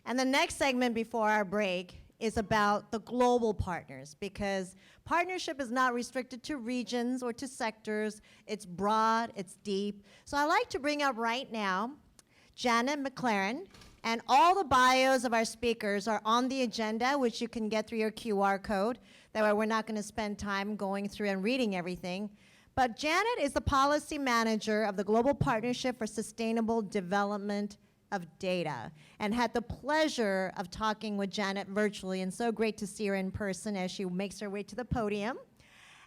And the next segment before our break is about the global partners, because partnership is not restricted to regions or to sectors. It's broad, it's deep. So I'd like to bring up right now Janet McClaren, and all the bios of our speakers are on the agenda, which you can get through your QR code. That way we're not going to spend time going through and reading everything. But Janet is the policy manager of the Global Partnership for Sustainable Development of Data, and had the pleasure of talking with Janet virtually, and so great to see her in person as she makes her way to the podium.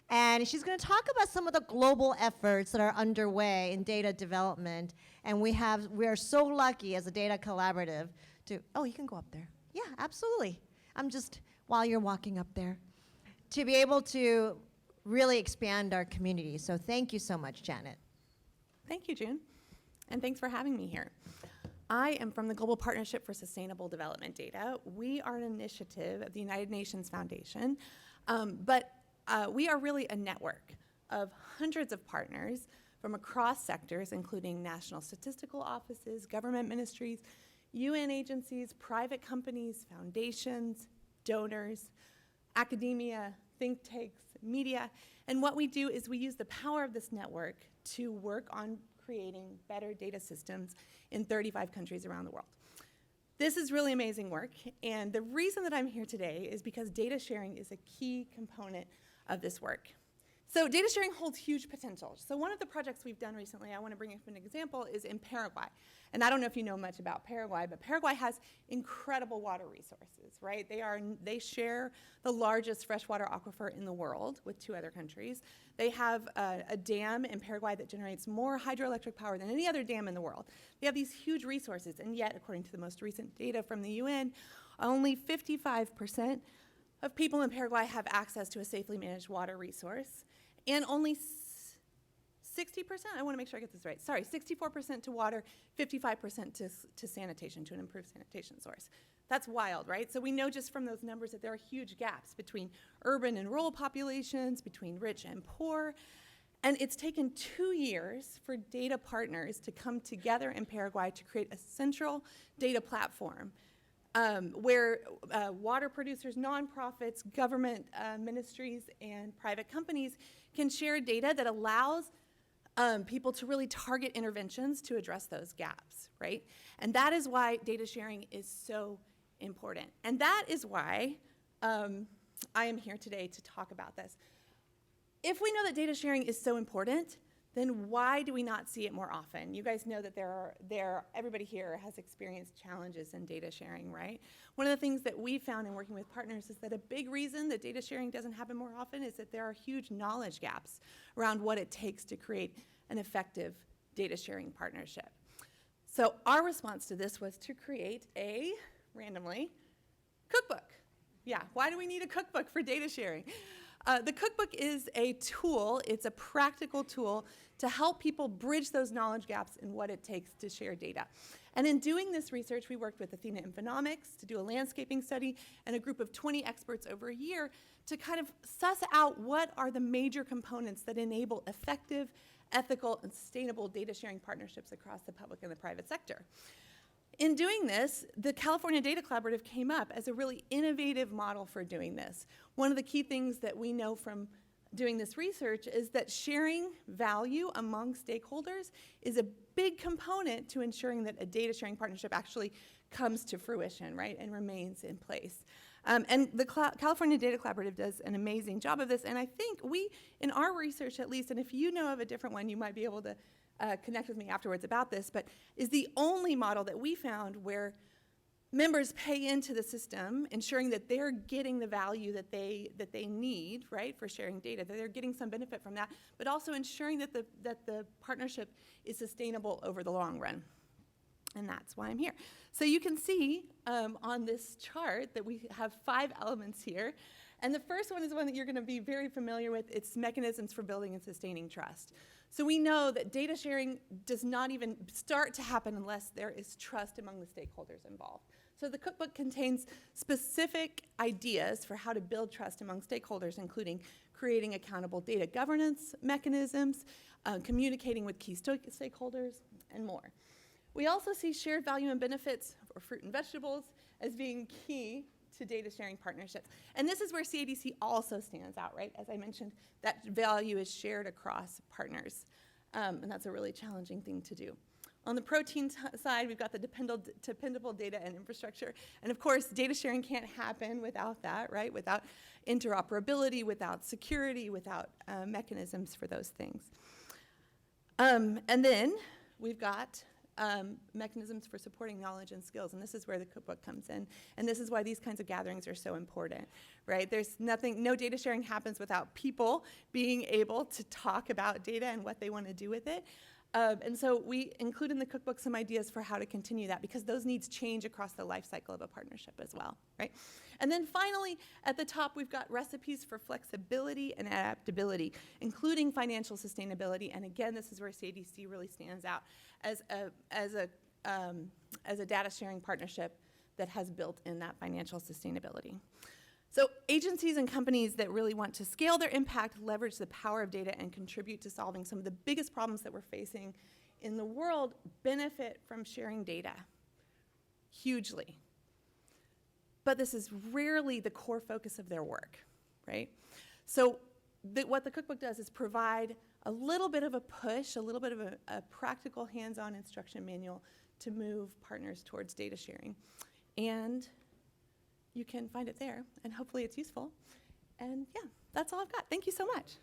And she's going to talk about some of the global efforts that are underway in data development. And we are so lucky as a data collaborative to, oh, you can go up there. Yeah, absolutely. I'm just, while you're walking up there, to be able to really expand our community. So thank you so much, Janet. Thank you, June. And thanks for having me here. I am from the Global Partnership for Sustainable Development Data. We are an initiative of the United Nations Foundation, but we are really a network of hundreds of partners from across sectors, including national statistical offices, government ministries, UN agencies, private companies, foundations, donors, academia, think tanks, media. And what we do is we use the power of this network to work on creating better data systems in 35 countries around the world. This is really amazing work, and the reason that I'm here today is because data sharing is a key component of this work. So data sharing holds huge potential. So one of the projects we've done recently, I want to bring up an example, is in Paraguay. And I don't know if you know much about Paraguay, but Paraguay has incredible water resources, right? They share the largest freshwater aquifer in the world with 2 other countries. They have a dam in Paraguay that generates more hydroelectric power than any other dam in the world. They have these huge resources, and yet, according to the most recent data from the UN, only 55% of people in Paraguay have access to a safely managed water resource, and only 60%, I want to make sure I get this right, sorry, 64% to water, 55% to sanitation, to an improved sanitation source. That's wild, right? So we know just from those numbers that there are huge gaps between urban and rural populations, between rich and poor, and it's taken 2 years for data partners to come together in Paraguay to create a central data platform where water producers, nonprofits, government ministries, and private companies can share data that allows people to really target interventions to address those gaps, right? And that is why data sharing is so important. And that is why I am here today to talk about this. If we know that data sharing is so important, then why do we not see it more often? You guys know that everybody here has experienced challenges in data sharing, right? One of the things that we found in working with partners is that a big reason that data sharing doesn't happen more often is that there are huge knowledge gaps around what it takes to create an effective data sharing partnership. So our response to this was to create a, randomly, cookbook. Yeah, why do we need a cookbook for data sharing? The cookbook is a tool, it's a practical tool to help people bridge those knowledge gaps in what it takes to share data. And in doing this research, we worked with Athena Infonomics to do a landscaping study and a group of 20 experts over a year to kind of suss out what are the major components that enable effective, ethical, and sustainable data sharing partnerships across the public and the private sector. In doing this, the California Data Collaborative came up as a really innovative model for doing this. One of the key things that we know from doing this research is that sharing value among stakeholders is a big component to ensuring that a data sharing partnership actually comes to fruition, right, and remains in place. And the California Data Collaborative does an amazing job of this, and I think we, in our research at least, and if you know of a different one, you might be able to connect with me afterwards about this, but is the only model that we found where members pay into the system, ensuring that they're getting the value that they need, right, for sharing data, that they're getting some benefit from that, but also ensuring that the partnership is sustainable over the long run. And that's why I'm here. So you can see on this chart that we have 5 elements here. And the first one is one that you're going to be very familiar with. It's mechanisms for building and sustaining trust. So we know that data sharing does not even start to happen unless there is trust among the stakeholders involved. So the cookbook contains specific ideas for how to build trust among stakeholders, including creating accountable data governance mechanisms, communicating with key stakeholders, and more. We also see shared value and benefits for fruit and vegetables, as being key to data sharing partnerships. And this is where CADC also stands out, right? As I mentioned, that value is shared across partners. And that's a really challenging thing to do. On the protein side, we've got the dependable data and infrastructure. And of course, data sharing can't happen without that, right? Without interoperability, without security, without mechanisms for those things. And then we've got mechanisms for supporting knowledge and skills, and this is where the cookbook comes in. And this is why these kinds of gatherings are so important, right? There's no data sharing happens without people being able to talk about data and what they want to do with it. And so we include in the cookbook some ideas for how to continue that, because those needs change across the life cycle of a partnership as well, right? And then finally, at the top, we've got recipes for flexibility and adaptability, including financial sustainability. And again, this is where CADC really stands out as a data sharing partnership that has built in that financial sustainability. So agencies and companies that really want to scale their impact, leverage the power of data, and contribute to solving some of the biggest problems that we're facing in the world benefit from sharing data hugely. But this is rarely the core focus of their work, right? So what the cookbook does is provide a little bit of a push, a little bit of a practical hands-on instruction manual to move partners towards data sharing. And you can find it there, and hopefully it's useful. And yeah, that's all I've got. Thank you so much.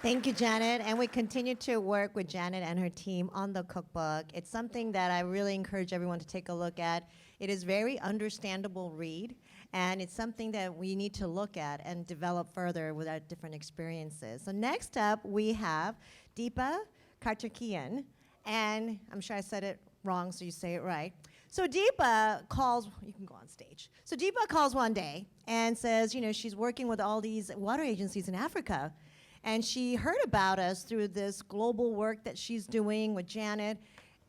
Thank you, Janet. And we continue to work with Janet and her team on the cookbook. It's something that I really encourage everyone to take a look at. It is very understandable read, and it's something that we need to look at and develop further with our different experiences. So next up, we have Deepa Karthykeyan, and I'm sure I said it wrong, so you say it right. So Deepa calls, you can go on stage. So Deepa calls one day and says, you know, she's working with all these water agencies in Africa. And she heard about us through this global work that she's doing with Janet.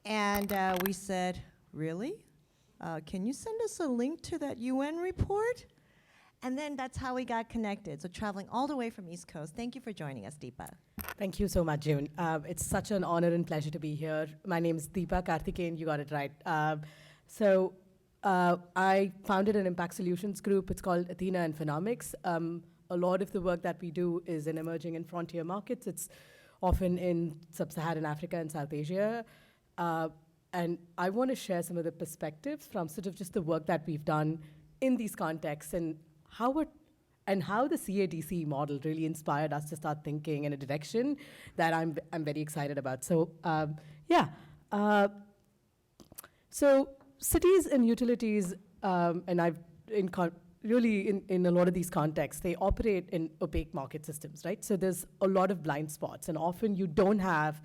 And we said, really? Can you send us a link to that UN report? And then that's how we got connected. So traveling all the way from East Coast. Thank you for joining us, Deepa. Thank you so much, June. It's such an honor and pleasure to be here. My name is Deepa Karthykeyan, you got it right. I founded an impact solutions group. It's called Athena Infonomics. A lot of the work that we do is in emerging and frontier markets. It's often in sub-Saharan Africa and South Asia. And I want to share some of the perspectives from sort of just the work that we've done in these contexts and how the CADC model really inspired us to start thinking in a direction that I'm very excited about. So so cities and utilities, and I've really in a lot of these contexts, they operate in opaque market systems, right? So there's a lot of blind spots, and often you don't have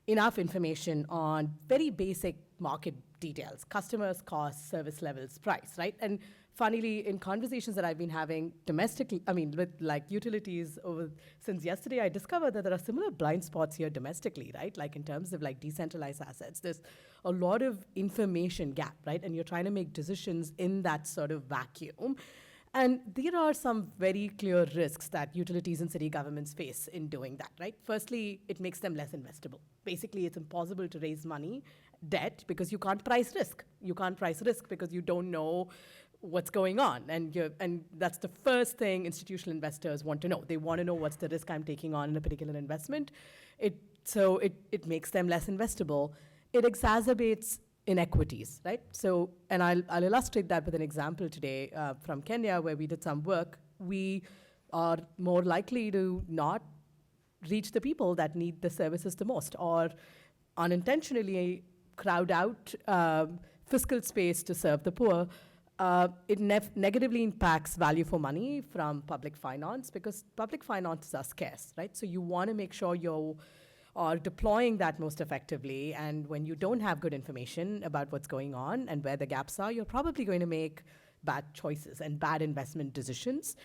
enough information on very basic market details: customers, costs, service levels, price, right? And funnily, in conversations that I've been having domestically, with like utilities since yesterday, I discovered that there are similar blind spots here domestically, right? Like in terms of like decentralized assets, there's a lot of information gap, right? And you're trying to make decisions in that sort of vacuum. And there are some very clear risks that utilities and city governments face in doing that, right? Firstly, it makes them less investable. Basically, it's impossible to raise debt, because you can't price risk. You can't price risk because you don't know what's going on. And that's the first thing institutional investors want to know. They want to know what's the risk I'm taking on in a particular investment. So it makes them less investable. It exacerbates inequities, right? So, and I'll illustrate that with an example today from Kenya, where we did some work. We are more likely to not reach the people that need the services the most, or unintentionally crowd out fiscal space to serve the poor. It negatively impacts value for money from public finance, because public finances are scarce, right? So you want to make sure you are deploying that most effectively. And when you don't have good information about what's going on and where the gaps are, you're probably going to make bad choices and bad investment decisions.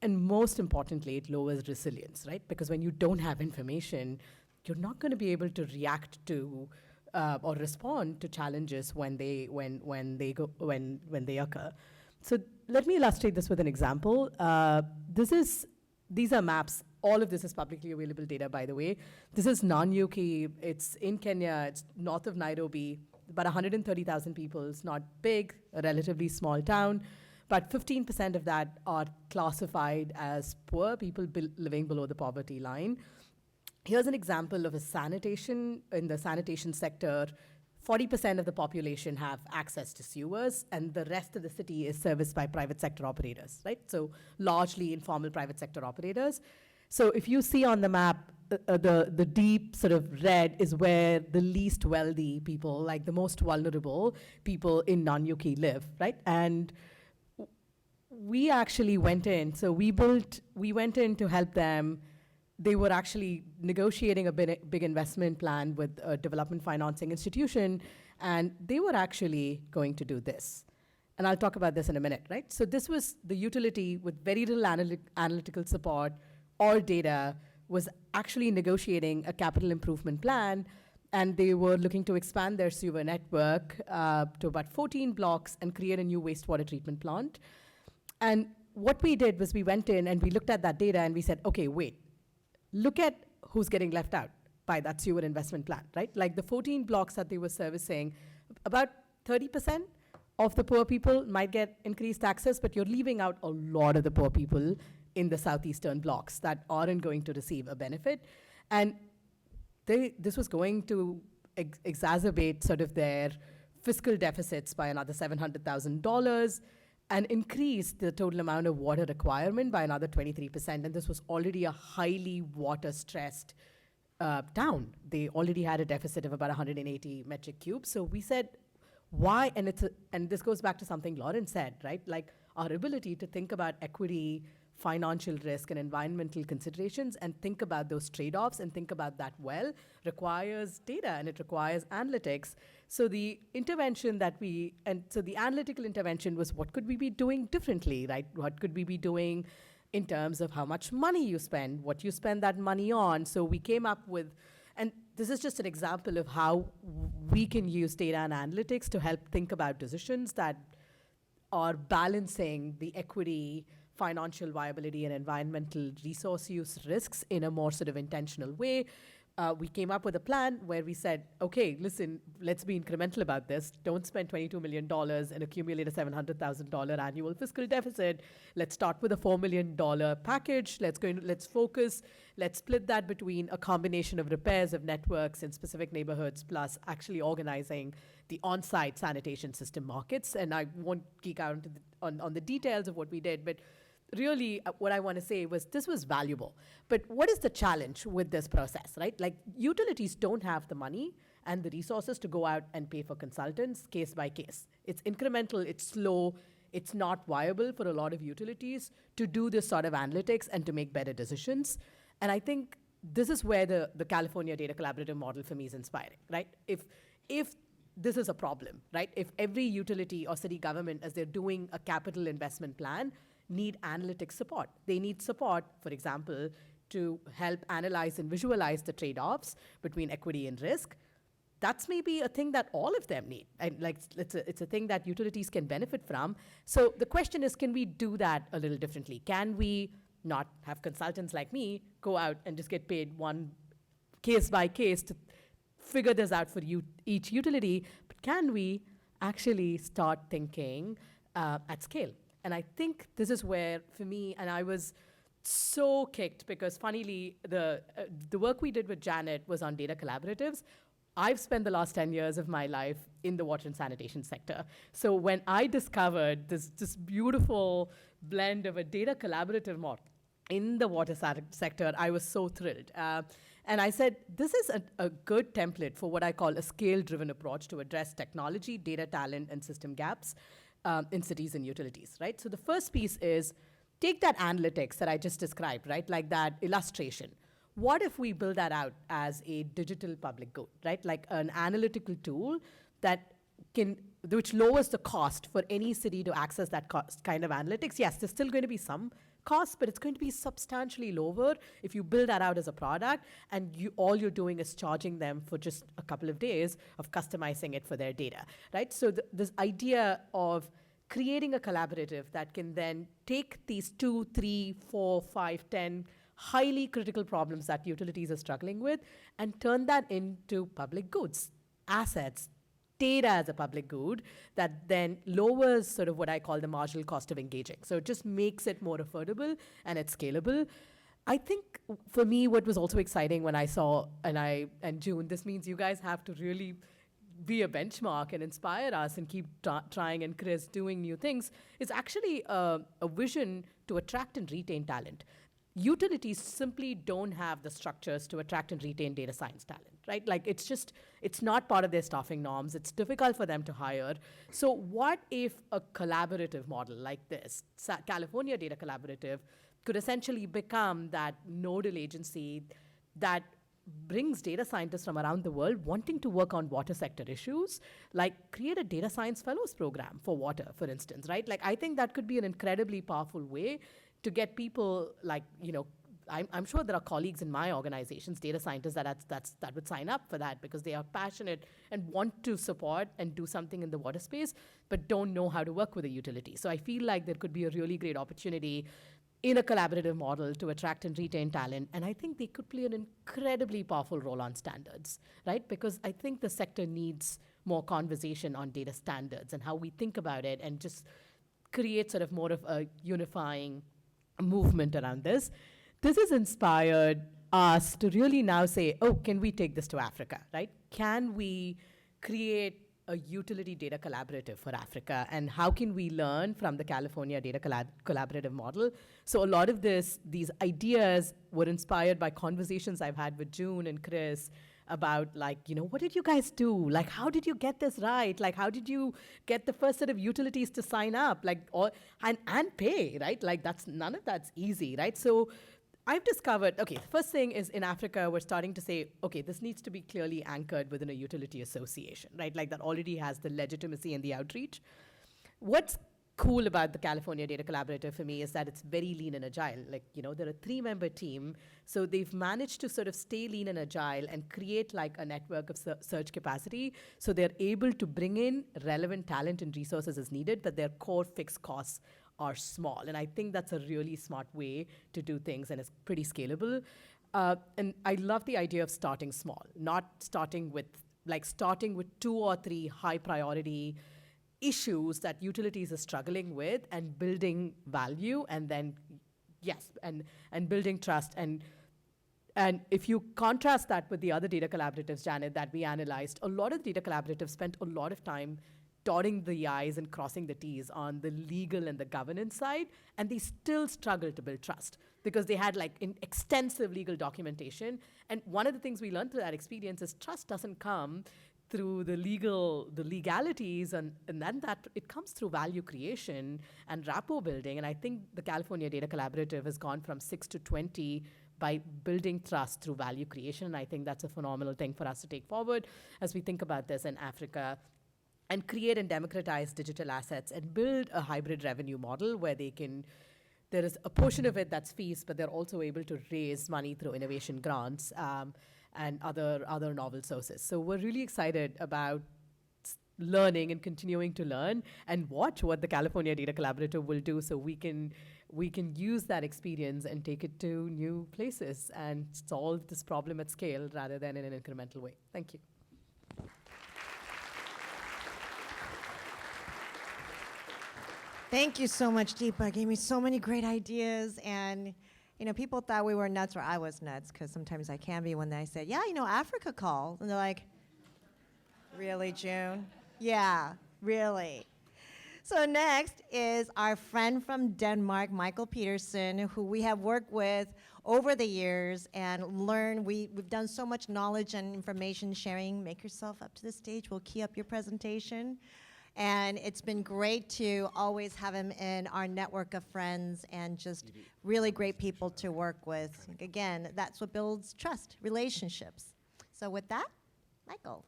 And most importantly, it lowers resilience, right? Because when you don't have information, you're not going to be able to react to or respond to challenges when they occur. So let me illustrate this with an example. These are maps. All of this is publicly available data, by the way. This is Nanyuki. It's in Kenya. It's north of Nairobi. about 130,000 people. It's not big, a relatively small town, but 15% of that are classified as poor, people living below the poverty line. Here's an example of a sanitation. In the sanitation sector, 40% of the population have access to sewers, and the rest of the city is serviced by private sector operators, right? So largely informal private sector operators. So if you see on the map, the deep sort of red is where the least wealthy people, like the most vulnerable people in non-UK live, right? And we actually went in, so we went in to help them. They were actually negotiating a big investment plan with a development financing institution, and they were actually going to do this. And I'll talk about this in a minute, right? So this was the utility with very little analytical support or data was actually negotiating a capital improvement plan, and they were looking to expand their sewer network to about 14 blocks and create a new wastewater treatment plant. And what we did was we went in and we looked at that data and we said, okay, wait, look at who's getting left out by that sewer investment plan, right? Like the 14 blocks that they were servicing, about 30% of the poor people might get increased access, but you're leaving out a lot of the poor people in the southeastern blocks that aren't going to receive a benefit. And this was going to exacerbate sort of their fiscal deficits by another $700,000 and increase the total amount of water requirement by another 23%. And this was already a highly water-stressed town. They already had a deficit of about 180 metric cubes. So we said, why? And this goes back to something Lauren said, right? Like our ability to think about equity, financial risk, and environmental considerations and think about those trade-offs and think about that well requires data and it requires analytics. So the intervention so the analytical intervention was what could we be doing differently, right? What could we be doing in terms of how much money you spend, what you spend that money on. So we came up with, and this is just an example of how we can use data and analytics to help think about decisions that are balancing the equity, financial viability, and environmental resource use risks in a more sort of intentional way. We came up with a plan where we said, okay, listen, let's be incremental about this. Don't spend $22 million and accumulate a $700,000 annual fiscal deficit. Let's start with a $4 million package. Let's focus. Let's split that between a combination of repairs of networks in specific neighborhoods plus actually organizing the on-site sanitation system markets. And I won't geek out on the details of what we did, but really, what I want to say was this was valuable. But what is the challenge with this process, right? Like utilities don't have the money and the resources to go out and pay for consultants case by case. It's incremental, it's slow, it's not viable for a lot of utilities to do this sort of analytics and to make better decisions. And I think this is where the California Data Collaborative model for me is inspiring, right? If this is a problem, right? If every utility or city government, as they're doing a capital investment plan, need analytic support. They need support, for example, to help analyze and visualize the trade-offs between equity and risk. That's maybe a thing that all of them need. And like it's a thing that utilities can benefit from. So the question is, can we do that a little differently? Can we not have consultants like me go out and just get paid one case by case to figure this out for each utility? But can we actually start thinking at scale? And I think this is where, for me, and I was so kicked because, funnily, the work we did with Janet was on data collaboratives. I've spent the last 10 years of my life in the water and sanitation sector. So when I discovered this beautiful blend of a data collaborative model in the water sector, I was so thrilled. And I said, this is a good template for what I call a scale-driven approach to address technology, data talent, and system gaps in cities and utilities, right? So the first piece is take that analytics that I just described, right? Like that illustration. What if we build that out as a digital public good, right? Like an analytical tool which lowers the cost for any city to access that kind of analytics. Yes, there's still going to be some cost, but it's going to be substantially lower if you build that out as a product and all you're doing is charging them for just a couple of days of customizing it for their data, right? So this idea of creating a collaborative that can then take these 2, 3, 4, 5, 10 highly critical problems that utilities are struggling with and turn that into public goods, assets, data as a public good that then lowers sort of what I call the marginal cost of engaging. So it just makes it more affordable and it's scalable. I think for me, what was also exciting when I saw, and June, this means you guys have to really be a benchmark and inspire us and keep trying, and Chris doing new things, is actually a vision to attract and retain talent. Utilities simply don't have the structures to attract and retain data science talent, right? Like it's not part of their staffing norms. It's difficult for them to hire. So what if a collaborative model like this, California Data Collaborative, could essentially become that nodal agency that brings data scientists from around the world wanting to work on water sector issues, like create a data science fellows program for water, for instance, right? Like I think that could be an incredibly powerful way to get people like, I'm sure there are colleagues in my organizations, data scientists, that would sign up for that because they are passionate and want to support and do something in the water space, but don't know how to work with a utility. So I feel like there could be a really great opportunity in a collaborative model to attract and retain talent. And I think they could play an incredibly powerful role on standards, right? Because I think the sector needs more conversation on data standards and how we think about it, and just create sort of more of a unifying movement around this. This has inspired us to really now say, oh, can we take this to Africa, right? Can we create a utility data collaborative for Africa, and how can we learn from the California Data Collaborative model? So a lot of these ideas were inspired by conversations I've had with June and Chris about like, what did you guys do? Like, how did you get this right? Like, how did you get the first set of utilities to sign up? Like, and pay, right? Like none of that's easy, right? So I've discovered, the first thing is in Africa, we're starting to say, okay, this needs to be clearly anchored within a utility association, right? Like that already has the legitimacy and the outreach. What's cool about the California Data Collaborative for me is that it's very lean and agile. Like, they're a 3-member team. So they've managed to sort of stay lean and agile and create like a network of search capacity. So they're able to bring in relevant talent and resources as needed, but their core fixed costs are small. And I think that's a really smart way to do things, and it's pretty scalable. And I love the idea of starting small, not starting with 2 or 3 high priority issues that utilities are struggling with, and building value, and then, and building trust. And if you contrast that with the other data collaboratives, Janet, that we analyzed, a lot of the data collaboratives spent a lot of time dotting the I's and crossing the T's on the legal and the governance side, and they still struggle to build trust because they had extensive legal documentation. And one of the things we learned through that experience is trust doesn't come through the legalities, and then that it comes through value creation and rapport building. And I think the California Data Collaborative has gone from 6 to 20 by building trust through value creation. And I think that's a phenomenal thing for us to take forward as we think about this in Africa, and create and democratize digital assets and build a hybrid revenue model where there is a portion of it that's fees, but they're also able to raise money through innovation grants and other novel sources. So we're really excited about learning and continuing to learn and watch what the California Data Collaborative will do, so we can use that experience and take it to new places and solve this problem at scale rather than in an incremental way. Thank you. Thank you so much, Deepa. Gave me so many great ideas. And, people thought we were nuts, or I was nuts, because sometimes I can be when I said, yeah, Africa called. And they're like, really, June? Yeah, really. So next is our friend from Denmark, Michael Pedersen, who we have worked with over the years and learned. We've done so much knowledge and information sharing. Make yourself up to the stage. We'll key up your presentation. And it's been great to always have him in our network of friends and just really great people to work with. Again, that's what builds trust, relationships. So with that, Michael.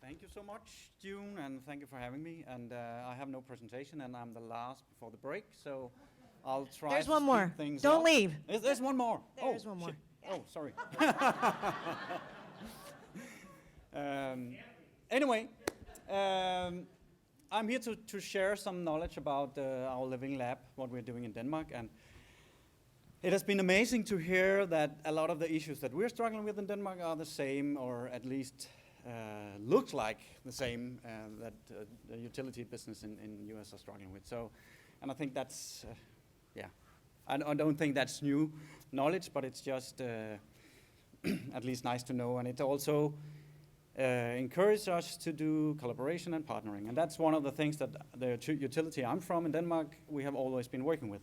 Thank you so much, June, and thank you for having me. And I have no presentation, and I'm the last before the break, so I'll try There's to one more. speed things Don't up. leave. There's one more. There's oh, one more. shit. Oh, sorry. Anyway, I'm here to share some knowledge about our living lab, what we're doing in Denmark. And it has been amazing to hear that a lot of the issues that we're struggling with in Denmark are the same, or at least looks like the same that the utility business in US are struggling with. So, and I think that's, yeah, I don't think that's new knowledge, but it's just at least nice to know. And it also encourages us to do collaboration and partnering. And that's one of the things that the utility I'm from in Denmark, we have always been working with.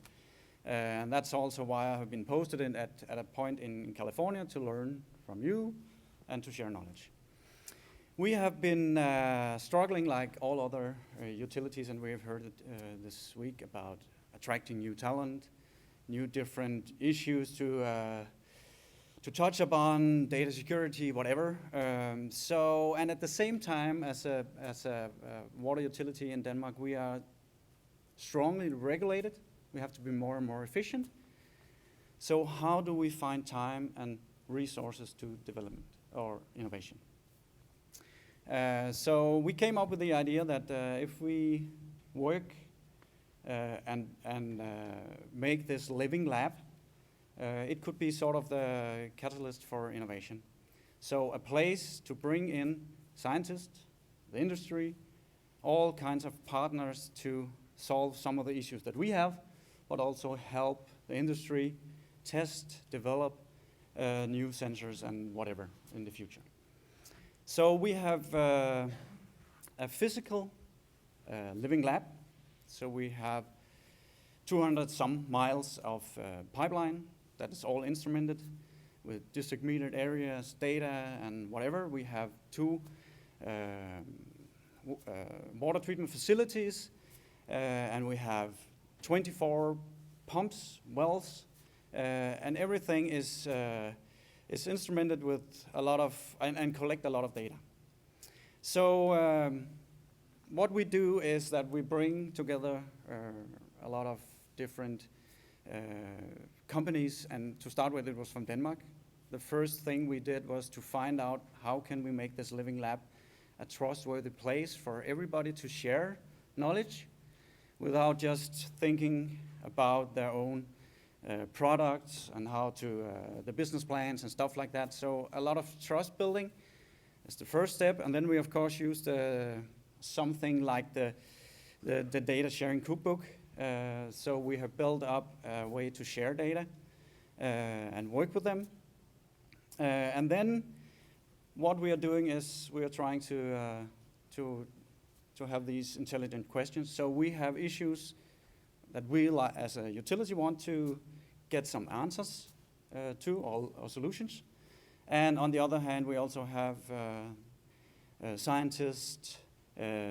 And that's also why I have been posted in at a point in California to learn from you and to share knowledge. We have been struggling like all other utilities, and we have heard it this week about attracting new talent, new different issues to touch upon, data security, whatever. And at the same time, as a water utility in Denmark, we are strongly regulated. We have to be more and more efficient. So how do we find time and resources to development or innovation? So we came up with the idea that if we work and make this living lab, it could be sort of the catalyst for innovation. So a place to bring in scientists, the industry, all kinds of partners to solve some of the issues that we have, but also help the industry test, develop new sensors and whatever in the future. So we have a physical living lab. So we have 200 some miles of pipeline that is all instrumented with district metered areas, data, and whatever. We have 2 water treatment facilities, and we have 24 pumps, wells, and everything is instrumented with a lot of, and collect a lot of data. So what we do is that we bring together a lot of different companies, and to start with, it was from Denmark. The first thing we did was to find out how can we make this living lab a trustworthy place for everybody to share knowledge without just thinking about their own products and how to, the business plans and stuff like that. So a lot of trust building is the first step. And then we, of course, used something like the data sharing cookbook. So we have built up a way to share data and work with them. And then what we are doing is we are trying to have these intelligent questions. So we have issues that we, as a utility, want to get some answers to, or solutions. And on the other hand, we also have scientists,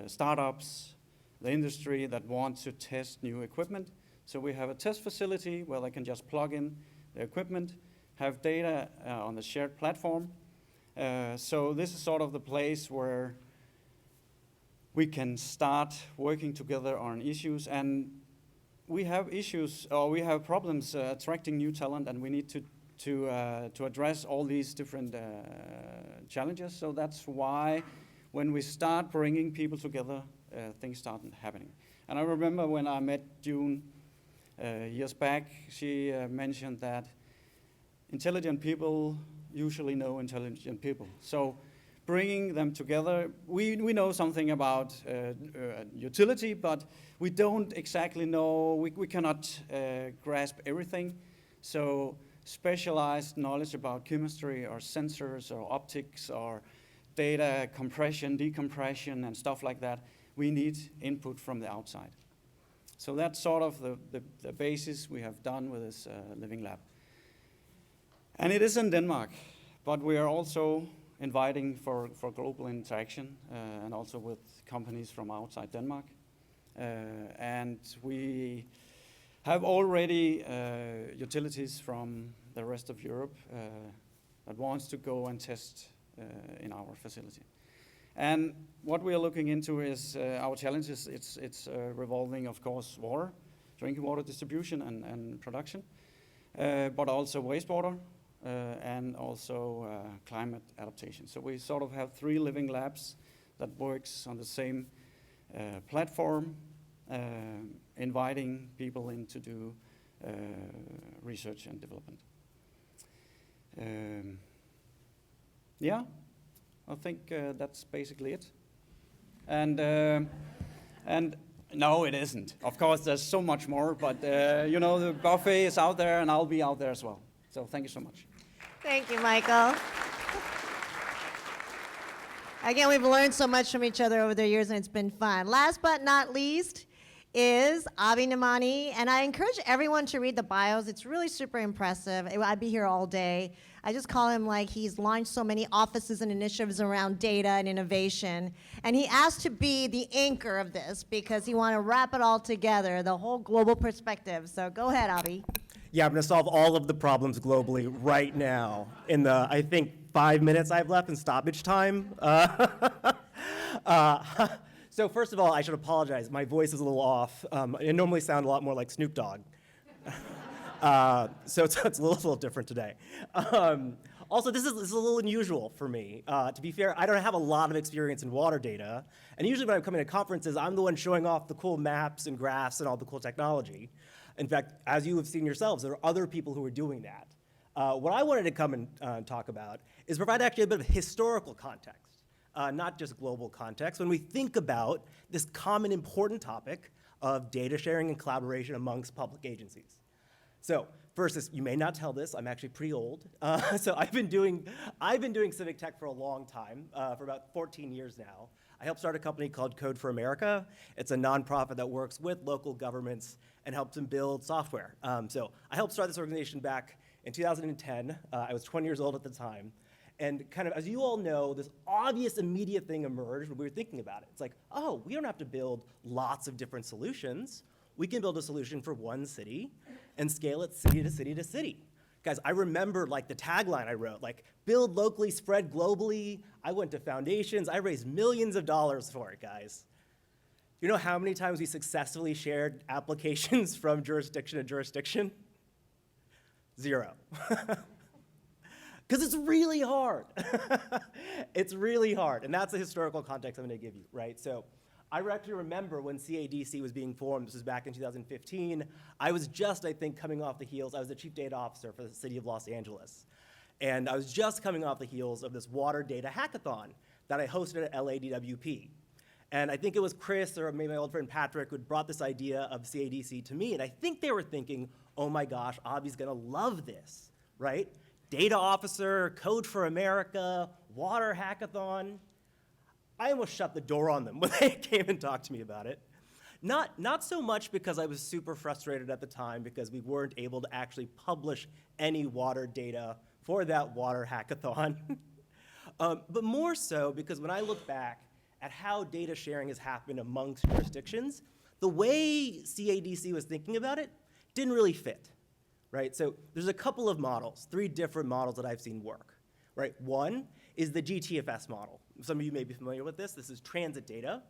startups, the industry that want to test new equipment. So we have a test facility where they can just plug in the equipment, have data on the shared platform. So this is sort of the place where we can start working together on issues. And we have issues, or we have problems attracting new talent, and we need to address all these different challenges. So that's why when we start bringing people together, things start happening. And I remember when I met June years back, she mentioned that intelligent people usually know intelligent people. So bringing them together, we know something about utility, but we don't exactly know, we cannot grasp everything. So specialized knowledge about chemistry or sensors or optics or data compression, decompression, and stuff like that, we need input from the outside. So that's sort of the basis we have done with this living lab. And it is in Denmark, but we are also inviting for global interaction and also with companies from outside Denmark. And we have already utilities from the rest of Europe that wants to go and test in our facility. And what we are looking into is our challenges. It's revolving, of course, water, drinking water distribution and production, but also wastewater and also climate adaptation. So we sort of have 3 living labs that works on the same platform, inviting people in to do research and development. Yeah. I think that's basically it. And no, it isn't. Of course, there's so much more, but you know, the buffet is out there, and I'll be out there as well. So thank you so much. Thank you, Michael. Again, we've learned so much from each other over the years, and it's been fun. Last but not least is Abhi Nemani, and I encourage everyone to read the bios. It's really super impressive. I'd be here all day. I just call him like he's launched so many offices and initiatives around data and innovation, and he asked to be the anchor of this because he wanted to wrap it all together, the whole global perspective. So go ahead, Abhi. Yeah, I'm going to solve all of the problems globally right now in the, I think, 5 minutes I have left in stoppage time. So first of all, I should apologize. My voice is a little off. I normally sound a lot more like Snoop Dogg. So it's a little different today. Also, this is a little unusual for me. To be fair, I don't have a lot of experience in water data. And usually when I'm coming to conferences, I'm the one showing off the cool maps and graphs and all the cool technology. In fact, as you have seen yourselves, there are other people who are doing that. What I wanted to come and talk about is provide actually a bit of historical context, not just global context, when we think about this common important topic of data sharing and collaboration amongst public agencies. So first, you may not tell this, I'm actually pretty old. So I've been doing civic tech for a long time, for about 14 years now. I helped start a company called Code for America. It's a nonprofit that works with local governments and helps them build software. So I helped start this organization back in 2010. I was 20 years old at the time. And kind of, as you all know, this obvious immediate thing emerged when we were thinking about it. It's like, oh, we don't have to build lots of different solutions. We can build a solution for one city and scale it city to city to city. Guys, I remember like the tagline I wrote, like build locally, spread globally. I went to foundations. I raised millions of dollars for it, guys. You know how many times we successfully shared applications from jurisdiction to jurisdiction? 0. Because it's really hard. It's really hard. And that's the historical context I'm going to give you, right? So I actually remember when CADC was being formed. This was back in 2015. I was just, I think, coming off the heels. I was the chief data officer for the city of Los Angeles. And I was just coming off the heels of this water data hackathon that I hosted at LADWP. And I think it was Chris or maybe my old friend Patrick who brought this idea of CADC to me. And I think they were thinking, oh my gosh, Abhi's going to love this, right? Data officer, Code for America, water hackathon. I almost shut the door on them when they came and talked to me about it. Not so much because I was super frustrated at the time because we weren't able to actually publish any water data for that water hackathon, but more so because when I look back at how data sharing has happened amongst jurisdictions, the way CADC was thinking about it didn't really fit, right? So there's a couple of models, 3 different models that I've seen work, right? One is the GTFS model. Some of you may be familiar with this. This is transit data.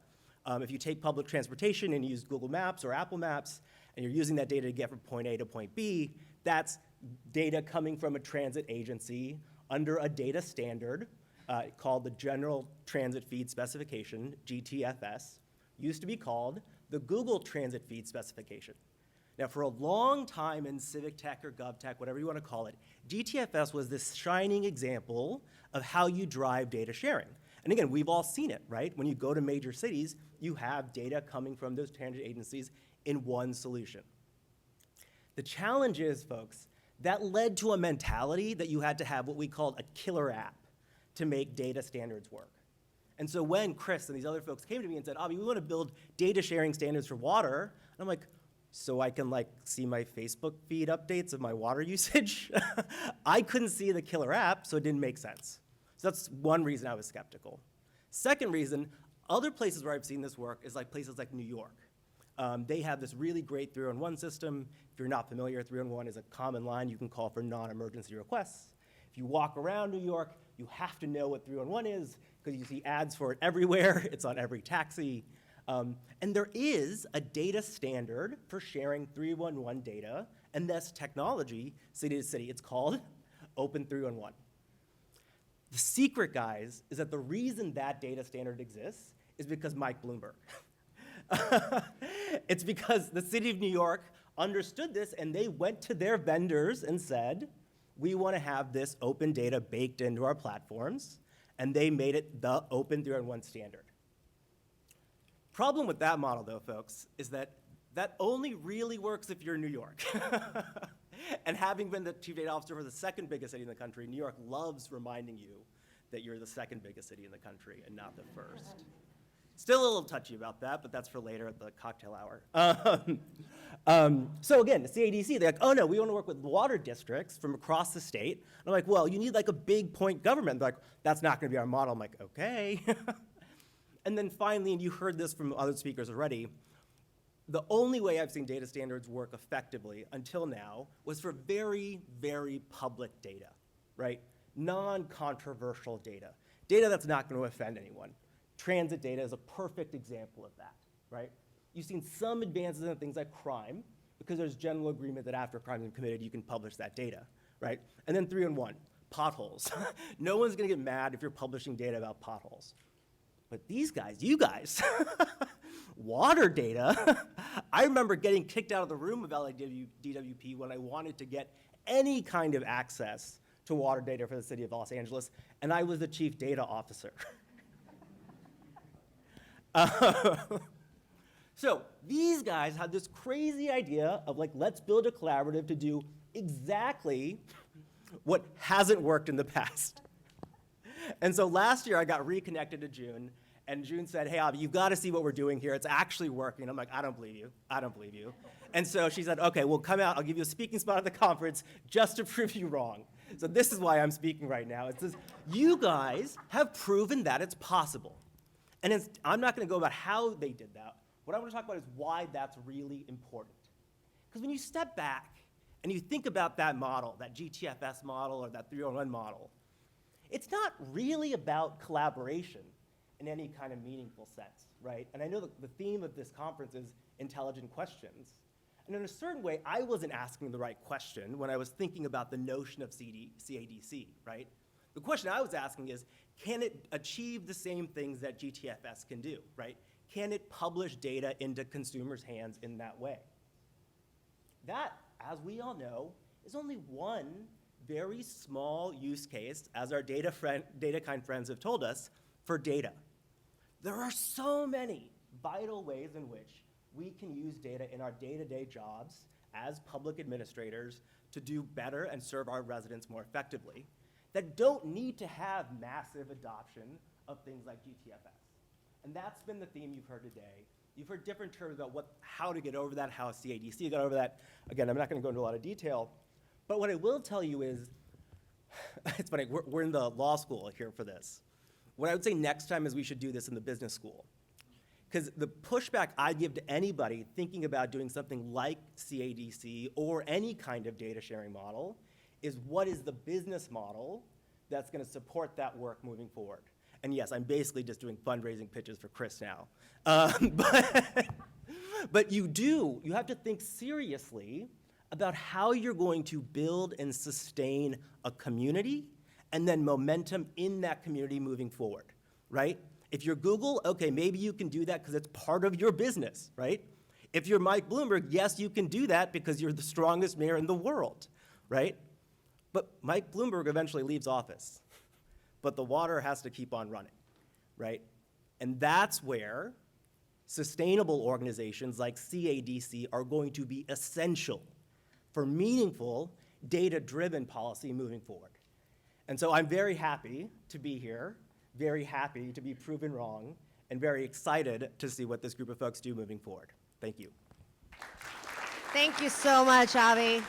If you take public transportation and use Google Maps or Apple Maps, and you're using that data to get from point A to point B, that's data coming from a transit agency under a data standard called the General Transit Feed Specification, GTFS, used to be called the Google Transit Feed Specification. Now, for a long time in civic tech or gov tech, whatever you want to call it, GTFS was this shining example of how you drive data sharing. And again, we've all seen it, right? When you go to major cities, you have data coming from those transit agencies in one solution. The challenge is, folks, that led to a mentality that you had to have what we called a killer app to make data standards work. And so when Chris and these other folks came to me and said, Abhi, we want to build data sharing standards for water, and I'm like, so I can like see my Facebook feed updates of my water usage? I couldn't see the killer app, so it didn't make sense. So that's one reason I was skeptical. Second reason, other places where I've seen this work is like places like New York. They have this really great 311 system. If you're not familiar, 311 is a common line you can call for non-emergency requests. If you walk around New York, you have to know what 311 is because you see ads for it everywhere. It's on every taxi. And there is a data standard for sharing 311 data and this technology city to city. It's called Open 311. The secret, guys, is that the reason that data standard exists is because Mike Bloomberg. It's because the city of New York understood this and they went to their vendors and said, we want to have this open data baked into our platforms. And they made it the open 3-in-1 standard. Problem with that model, though, folks, is that that only really works if you're in New York. And having been the chief data officer for the second biggest city in the country, New York loves reminding you that you're the second biggest city in the country and not the first. Still a little touchy about that, but that's for later at the cocktail hour. So again, the CADC, they're like, oh no, we want to work with water districts from across the state. And I'm like, well, you need like a big point government. They're like, that's not going to be our model. I'm like, okay. And then finally, and you heard this from other speakers already, the only way I've seen data standards work effectively until now was for very, very public data, right? Non-controversial data. Data that's not going to offend anyone. Transit data is a perfect example of that, right? You've seen some advances in things like crime, because there's general agreement that after a crime has been committed, you can publish that data, right? And then 3-in-1, potholes. No one's going to get mad if you're publishing data about potholes. But these guys, you guys, water data, I remember getting kicked out of the room about like DWP when I wanted to get any kind of access to water data for the city of Los Angeles, and I was the chief data officer. So these guys had this crazy idea of like, let's build a collaborative to do exactly what hasn't worked in the past. And so last year I got reconnected to June, and June said, hey, Abhi, you've got to see what we're doing here. It's actually working. I'm like, I don't believe you. I don't believe you. And so she said, okay, well, come out. I'll give you a speaking spot at the conference just to prove you wrong. So this is why I'm speaking right now. It says, you guys have proven that it's possible. And I'm not going to go about how they did that. What I want to talk about is why that's really important. Because when you step back and you think about that model, that GTFS model or that 3-in-1 model, it's not really about collaboration in any kind of meaningful sense, right? And I know the theme of this conference is intelligent questions. And in a certain way, I wasn't asking the right question when I was thinking about the notion of CADC, right? The question I was asking is, can it achieve the same things that GTFS can do, right? Can it publish data into consumers' hands in that way? That, as we all know, is only one very small use case, as our data-kind friends have told us, for data. There are so many vital ways in which we can use data in our day-to-day jobs as public administrators to do better and serve our residents more effectively that don't need to have massive adoption of things like GTFS. And that's been the theme you've heard today. You've heard different terms about how to get over that, how CADC got over that. Again, I'm not going to go into a lot of detail. But what I will tell you is, it's funny, we're in the law school here for this. What I would say next time is we should do this in the business school. Because the pushback I give to anybody thinking about doing something like CADC or any kind of data sharing model is, what is the business model that's going to support that work moving forward? And yes, I'm basically just doing fundraising pitches for Chris now. But you have to think seriously about how you're going to build and sustain a community and then momentum in that community moving forward, right? If you're Google, okay, maybe you can do that because it's part of your business, right? If you're Mike Bloomberg, yes, you can do that because you're the strongest mayor in the world, right? But Mike Bloomberg eventually leaves office. But the water has to keep on running, right? And that's where sustainable organizations like CADC are going to be essential for meaningful, data-driven policy moving forward. And so I'm very happy to be here, very happy to be proven wrong, and very excited to see what this group of folks do moving forward. Thank you. Thank you so much, Abhi.